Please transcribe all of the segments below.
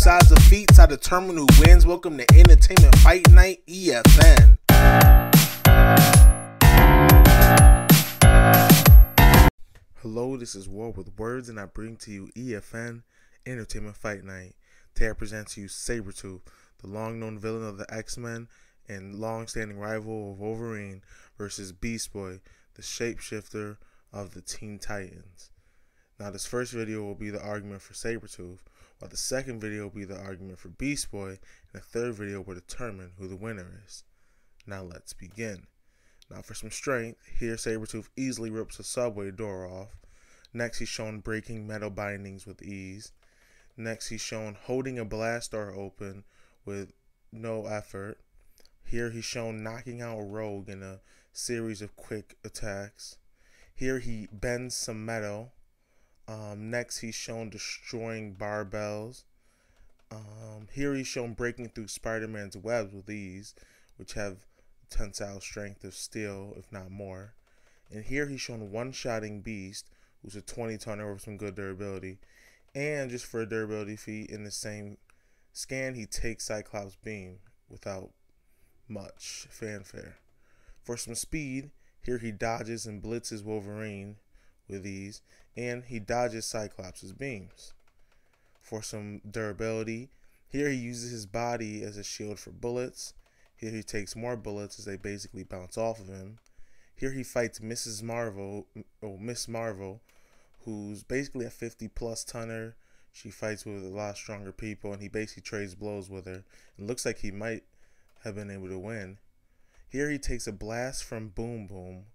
sides of feats, I determine who wins. Welcome to Entertainment Fight Night, EFN. Hello, this is War with Words, and I bring to you EFN, Entertainment Fight Night. Today I present to you Sabretooth, the long-known villain of the X-Men and long-standing rival of Wolverine, versus Beast Boy, the shapeshifter of the Teen Titans. Now, this first video will be the argument for Sabretooth, while the second video will be the argument for Beast Boy, and the third video will determine who the winner is. Now, let's begin. Now, for some strength, here Sabretooth easily rips a subway door off. Next, he's shown breaking metal bindings with ease. Next, he's shown holding a blast door open with no effort. Here, he's shown knocking out a rogue in a series of quick attacks. Here, he bends some metal. Next, he's shown destroying barbells. Here, he's shown breaking through Spider-Man's webs with ease, which have tensile strength of steel, if not more. And here, he's shown one-shotting Beast, who's a 20-tonner with some good durability. And just for a durability feat, in the same scan, he takes Cyclops' beam without much fanfare. For some speed, here he dodges and blitzes Wolverine with ease, and he dodges Cyclops' beams. For some durability, here he uses his body as a shield for bullets. Here he takes more bullets as they basically bounce off of him. Here he fights Miss Marvel, who's basically a 50-plus tonner. She fights with a lot stronger people, and he basically trades blows with her. It looks like he might have been able to win. Here he takes a blast from Boom Boom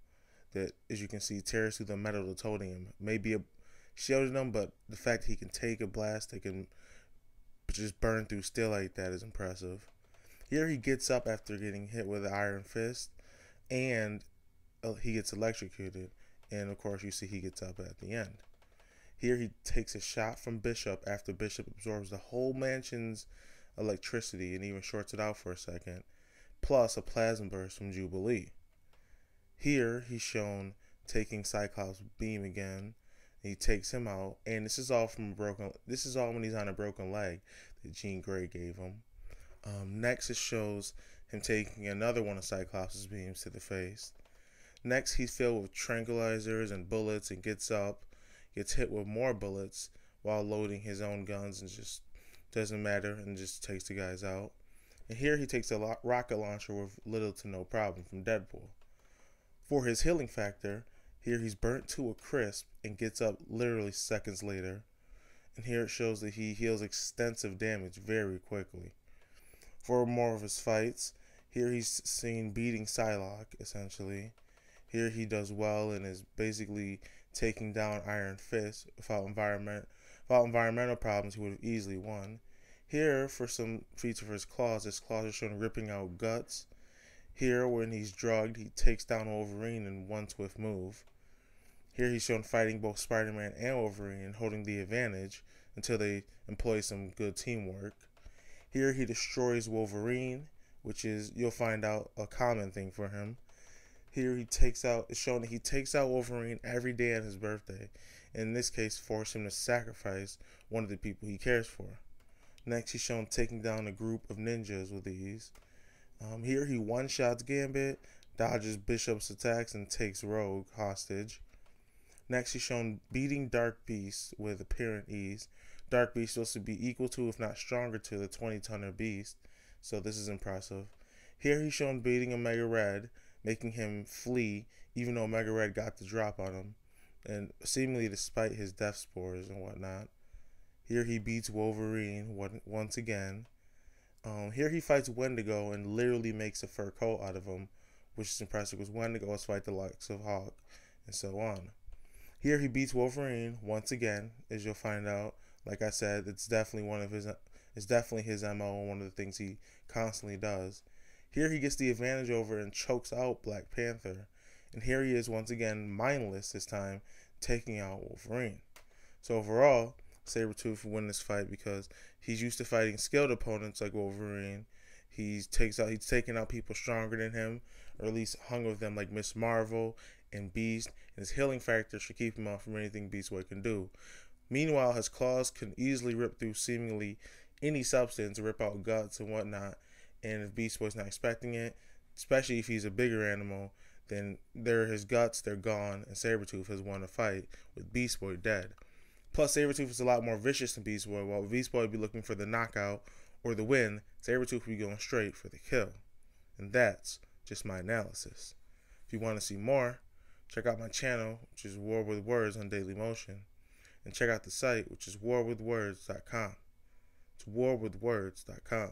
that, as you can see, tears through the metal that's holding him. Maybe a shielding him, but the fact that he can take a blast that can just burn through steel like that is impressive. Here he gets up after getting hit with an iron fist, and he gets electrocuted. And of course, you see he gets up at the end. Here he takes a shot from Bishop after Bishop absorbs the whole mansion's electricity and even shorts it out for a second, plus a plasma burst from Jubilee. Here he's shown taking Cyclops' beam again. He takes him out, and this is all when he's on a broken leg that Jean Grey gave him. Next, it shows him taking another one of Cyclops' beams to the face. Next, he's filled with tranquilizers and bullets and gets up, gets hit with more bullets while loading his own guns and just doesn't matter and just takes the guys out. And here he takes a rocket launcher with little to no problem from Deadpool. For his healing factor, here he's burnt to a crisp and gets up literally seconds later. And here it shows that he heals extensive damage very quickly. For more of his fights, here he's seen beating Psylocke, essentially. Here he does well and is basically taking down Iron Fist. Without environmental problems, he would have easily won. Here, for some feats of his claws are shown ripping out guts. Here, when he's drugged, he takes down Wolverine in one swift move. Here he's shown fighting both Spider-Man and Wolverine and holding the advantage until they employ some good teamwork. Here he destroys Wolverine, which is, you'll find out, a common thing for him. Here it's shown that he takes out Wolverine every day on his birthday. In this case, force him to sacrifice one of the people he cares for. Next, he's shown taking down a group of ninjas with ease. Here he one-shots Gambit, dodges Bishop's attacks, and takes Rogue hostage. Next, he's shown beating Dark Beast with apparent ease. Dark Beast is supposed to be equal to, if not stronger to, the 20-tonner Beast, so this is impressive. Here he's shown beating Omega Red, making him flee, even though Omega Red got the drop on him, and seemingly despite his death spores and whatnot. Here he beats Wolverine once again. Here he fights Wendigo and literally makes a fur coat out of him, which is impressive because Wendigo has fight the likes of Hawk and so on. Here he beats Wolverine once again, as you'll find out. Like I said, it's definitely his MO and one of the things he constantly does. Here he gets the advantage over and chokes out Black Panther. And here he is once again mindless this time, taking out Wolverine. So overall, Sabretooth will win this fight because he's used to fighting skilled opponents like Wolverine. He's taken out people stronger than him, or at least hung with them like Miss Marvel and Beast, and his healing factor should keep him off from anything Beast Boy can do. Meanwhile, his claws can easily rip through seemingly any substance, rip out guts and whatnot. And if Beast Boy's not expecting it, especially if he's a bigger animal, then his guts, they're gone, and Sabretooth has won a fight with Beast Boy dead. Plus, Sabretooth is a lot more vicious than Beast Boy. While Beast Boy would be looking for the knockout or the win, Sabretooth would be going straight for the kill. And that's just my analysis. If you want to see more, check out my channel, which is War with Words on Daily Motion. And check out the site, which is warwithwords.com. It's warwithwords.com.